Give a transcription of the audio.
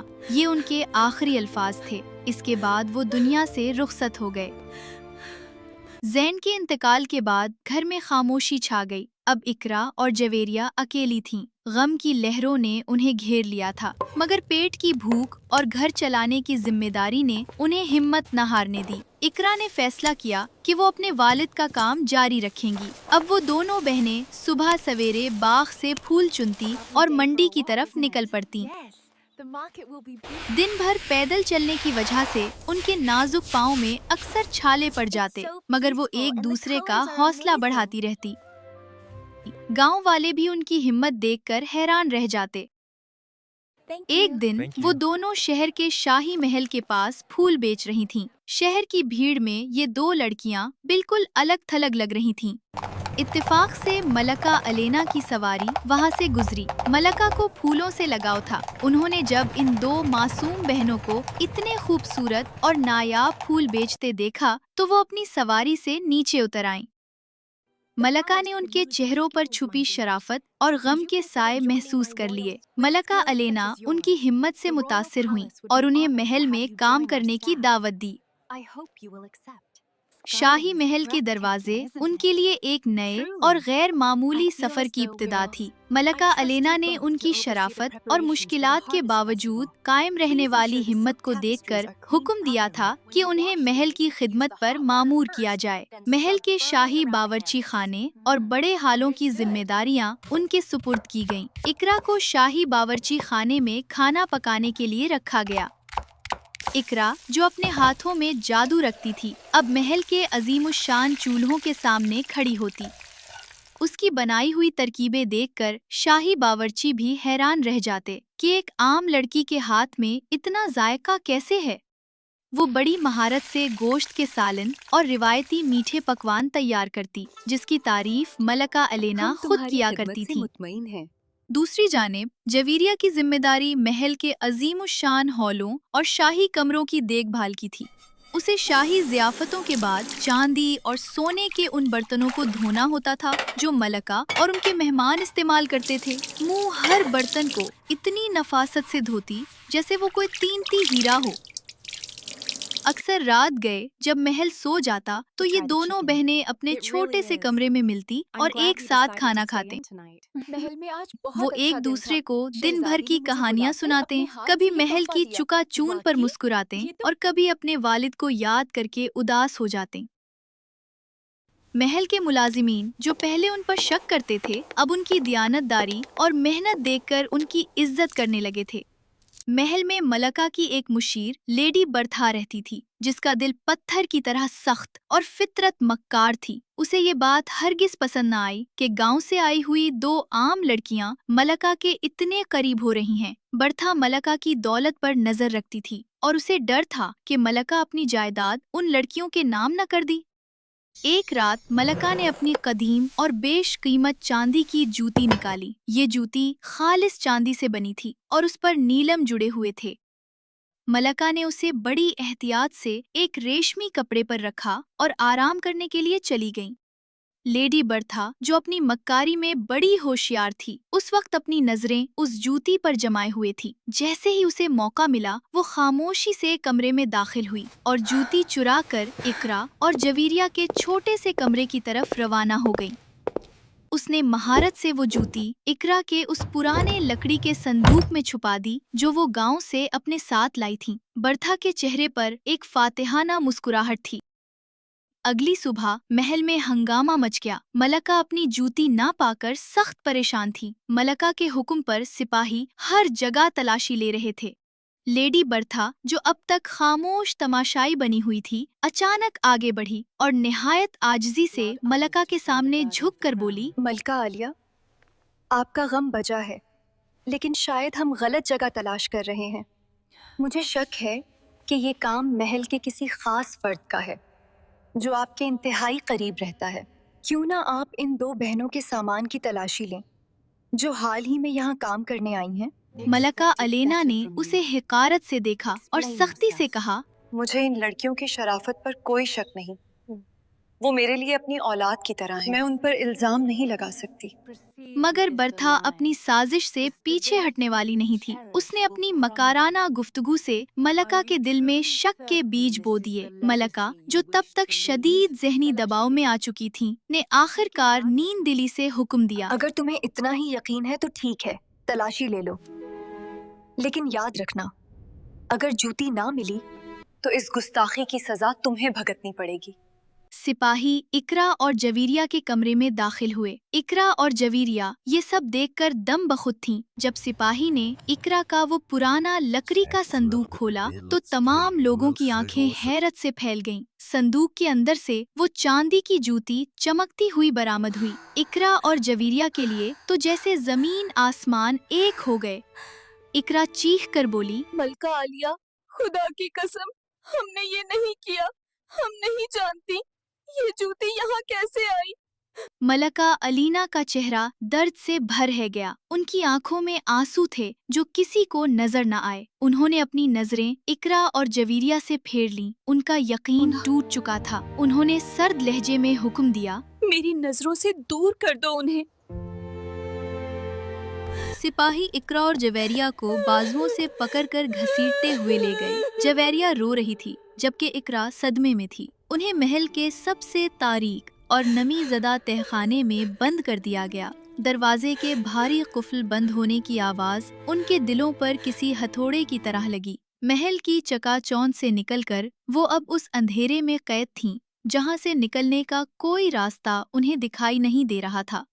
بنا۔ یہ ان کے آخری الفاظ تھے۔ اس کے بعد وہ دنیا سے رخصت ہو گئے۔ زین کے انتقال کے بعد گھر میں خاموشی چھا گئی۔ اب اقرا اور جویریہ اکیلی تھیں۔ غم کی لہروں نے انہیں گھیر لیا تھا، مگر پیٹ کی بھوک اور گھر چلانے کی ذمہ داری نے انہیں ہمت نہ ہارنے دی۔ اقرا نے فیصلہ کیا کہ وہ اپنے والد کا کام جاری رکھیں گی۔ اب وہ دونوں بہنیں صبح سویرے باغ سے پھول چنتی اور منڈی کی طرف نکل پڑتی۔ دن بھر پیدل چلنے کی وجہ سے ان کے نازک پاؤں میں اکثر چھالے پڑ جاتے، مگر وہ ایک دوسرے کا حوصلہ بڑھاتی رہتی۔ گاؤں والے بھی ان کی ہمت دیکھ کر حیران رہ جاتے۔ ایک دن وہ دونوں شہر کے شاہی محل کے پاس پھول بیچ رہی تھیں۔ شہر کی بھیڑ میں یہ دو لڑکیاں بالکل الگ تھلگ لگ رہی تھیں۔ اتفاق سے ملکہ الینا کی سواری وہاں سے گزری۔ ملکہ کو پھولوں سے لگاؤ تھا۔ انہوں نے جب ان دو معصوم بہنوں کو اتنے خوبصورت اور نایاب پھول بیچتے دیکھا تو وہ اپنی سواری سے نیچے اتر آئیں۔ ملکہ نے ان کے چہروں پر چھپی شرافت اور غم کے سائے محسوس کر لیے۔ ملکہ الینا ان کی ہمت سے متاثر ہوئیں اور انہیں محل میں کام کرنے کی دعوت دی۔ شاہی محل کے دروازے ان کے لیے ایک نئے اور غیر معمولی سفر کی ابتدا تھی۔ ملکہ الینا نے ان کی شرافت اور مشکلات کے باوجود قائم رہنے والی ہمت کو دیکھ کر حکم دیا تھا کہ انہیں محل کی خدمت پر مامور کیا جائے۔ محل کے شاہی باورچی خانے اور بڑے ہالوں کی ذمہ داریاں ان کے سپرد کی گئیں۔ اقرا کو شاہی باورچی خانے میں کھانا پکانے کے لیے رکھا گیا۔ اقرا، جو اپنے ہاتھوں میں جادو رکھتی تھی، اب محل کے عظیم الشان چولہوں کے سامنے کھڑی ہوتی۔ اس کی بنائی ہوئی ترکیبیں دیکھ کر شاہی باورچی بھی حیران رہ جاتے کہ ایک عام لڑکی کے ہاتھ میں اتنا ذائقہ کیسے ہے۔ وہ بڑی مہارت سے گوشت کے سالن اور روایتی میٹھے پکوان تیار کرتی، جس کی تعریف ملکہ الینا خود کیا کرتی تھی۔ دوسری جانب جویریہ کی ذمہ داری محل کے عظیم الشان ہالوں اور شاہی کمروں کی دیکھ بھال کی تھی۔ اسے شاہی ضیافتوں کے بعد چاندی اور سونے کے ان برتنوں کو دھونا ہوتا تھا جو ملکہ اور ان کے مہمان استعمال کرتے تھے۔ ہر برتن کو اتنی نفاست سے دھوتی جیسے وہ کوئی قیمتی ہیرا ہو۔ اکثر رات گئے جب محل سو جاتا تو یہ دونوں بہنیں اپنے چھوٹے سے کمرے میں ملتی اور ایک ساتھ کھانا کھاتے۔ وہ ایک دوسرے کو دن بھر کی کہانیاں سناتے، کبھی محل کی چکا چون پر مسکراتے اور کبھی اپنے والد کو یاد کر کے اداس ہو جاتے۔ محل کے ملازمین جو پہلے ان پر شک کرتے تھے، اب ان کی دیانت داری اور محنت دیکھ کر ان کی عزت کرنے لگے تھے۔ محل میں ملکہ کی ایک مشیر لیڈی برتھا رہتی تھی، جس کا دل پتھر کی طرح سخت اور فطرت مکار تھی۔ اسے یہ بات ہرگز پسند نہ آئی کہ گاؤں سے آئی ہوئی دو عام لڑکیاں ملکہ کے اتنے قریب ہو رہی ہیں۔ برتھا ملکہ کی دولت پر نظر رکھتی تھی اور اسے ڈر تھا کہ ملکہ اپنی جائیداد ان لڑکیوں کے نام نہ کر دی۔ ایک رات ملکہ نے اپنی قدیم اور بیش قیمت چاندی کی جوتی نکالی۔ یہ جوتی خالص چاندی سے بنی تھی اور اس پر نیلم جڑے ہوئے تھے۔ ملکہ نے اسے بڑی احتیاط سے ایک ریشمی کپڑے پر رکھا اور آرام کرنے کے لیے چلی گئیں۔ لیڈی برتھا، جو اپنی مکاری میں بڑی ہوشیار تھی، اس وقت اپنی نظریں اس جوتی پر جمائے ہوئے تھی۔ جیسے ہی اسے موقع ملا، وہ خاموشی سے کمرے میں داخل ہوئی اور جوتی چرا کر اقرا اور جویریہ کے چھوٹے سے کمرے کی طرف روانہ ہو گئی۔ اس نے مہارت سے وہ جوتی اقرا کے اس پرانے لکڑی کے صندوق میں چھپا دی جو وہ گاؤں سے اپنے ساتھ لائی تھی۔ برتھا کے چہرے پر ایک فاتحانہ مسکراہٹ تھی۔ اگلی صبح محل میں ہنگامہ مچ گیا۔ ملکہ اپنی جوتی نہ پا کر سخت پریشان تھی۔ ملکہ کے حکم پر سپاہی ہر جگہ تلاشی لے رہے تھے۔ لیڈی برتھا، جو اب تک خاموش تماشائی بنی ہوئی تھی، اچانک آگے بڑھی اور نہایت عاجزی سے ملکہ کے سامنے جھک کر بولی، ملکہ عالیہ، آپ کا غم بجا ہے، لیکن شاید ہم غلط جگہ تلاش کر رہے ہیں۔ مجھے شک ہے کہ یہ کام محل کے کسی خاص فرد کا ہے جو آپ کے انتہائی قریب رہتا ہے۔ کیوں نہ آپ ان دو بہنوں کے سامان کی تلاشی لیں جو حال ہی میں یہاں کام کرنے آئی ہیں؟ ملکہ الینا نے اسے حقارت سے دیکھا اور سختی سے کہا، مجھے ان لڑکیوں کی شرافت پر کوئی شک نہیں، وہ میرے لیے اپنی اولاد کی طرح ہیں، میں ان پر الزام نہیں لگا سکتی۔ مگر برتھا اپنی سازش سے پیچھے ہٹنے والی نہیں تھی۔ اس نے اپنی مکارانہ گفتگو سے ملکہ کے دل میں شک کے بیج بو دیے۔ ملکہ، جو تب تک شدید ذہنی دباؤ میں آ چکی تھیں، نے آخر کار نیند دلی سے حکم دیا۔ اگر تمہیں اتنا ہی یقین ہے تو ٹھیک ہے، تلاشی لے لو، لیکن یاد رکھنا اگر جوتی نہ ملی تو اس گستاخی کی سزا تمہیں بھگتنی پڑے گی۔ سپاہی اقرا اور جویریہ کے کمرے میں داخل ہوئے۔ اقرا اور جویریہ یہ سب دیکھ کر دم بخود تھیں۔ جب سپاہی نے اقرا کا وہ پرانا لکڑی کا صندوق کھولا تو تمام لوگوں کی آنکھیں حیرت سے پھیل گئیں۔ صندوق کے اندر سے وہ چاندی کی جوتی چمکتی ہوئی برآمد ہوئی۔ اقرا اور جویریہ کے لیے تو جیسے زمین آسمان ایک ہو گئے۔ اقرا چیخ کر بولی، ملکہ عالیہ، خدا کی قسم، ہم نے یہ نہیں کیا، ہم نہیں جانتی یہ جوتی یہاں کیسے آئی۔ ملکہ علینا کا چہرہ درد سے بھر ہے گیا۔ ان کی آنکھوں میں آنسو تھے جو کسی کو نظر نہ آئے۔ انہوں نے اپنی نظریں اقرا اور جویریہ سے پھیر لیں۔ ان کا یقین ٹوٹ چکا تھا۔ انہوں نے سرد لہجے میں حکم دیا، میری نظروں سے دور کر دو انہیں۔ سپاہی اقرا اور جویریہ کو بازوؤں سے پکڑ کر گھسیٹتے ہوئے لے گئے۔ جویریہ رو رہی تھی جبکہ اقرا صدمے میں تھی۔ انہیں محل کے سب سے تاریک اور نمی زدہ تہخانے میں بند کر دیا گیا۔ دروازے کے بھاری قفل بند ہونے کی آواز ان کے دلوں پر کسی ہتھوڑے کی طرح لگی۔ محل کی چکا چوند سے نکل کر وہ اب اس اندھیرے میں قید تھیں جہاں سے نکلنے کا کوئی راستہ انہیں دکھائی نہیں دے رہا تھا۔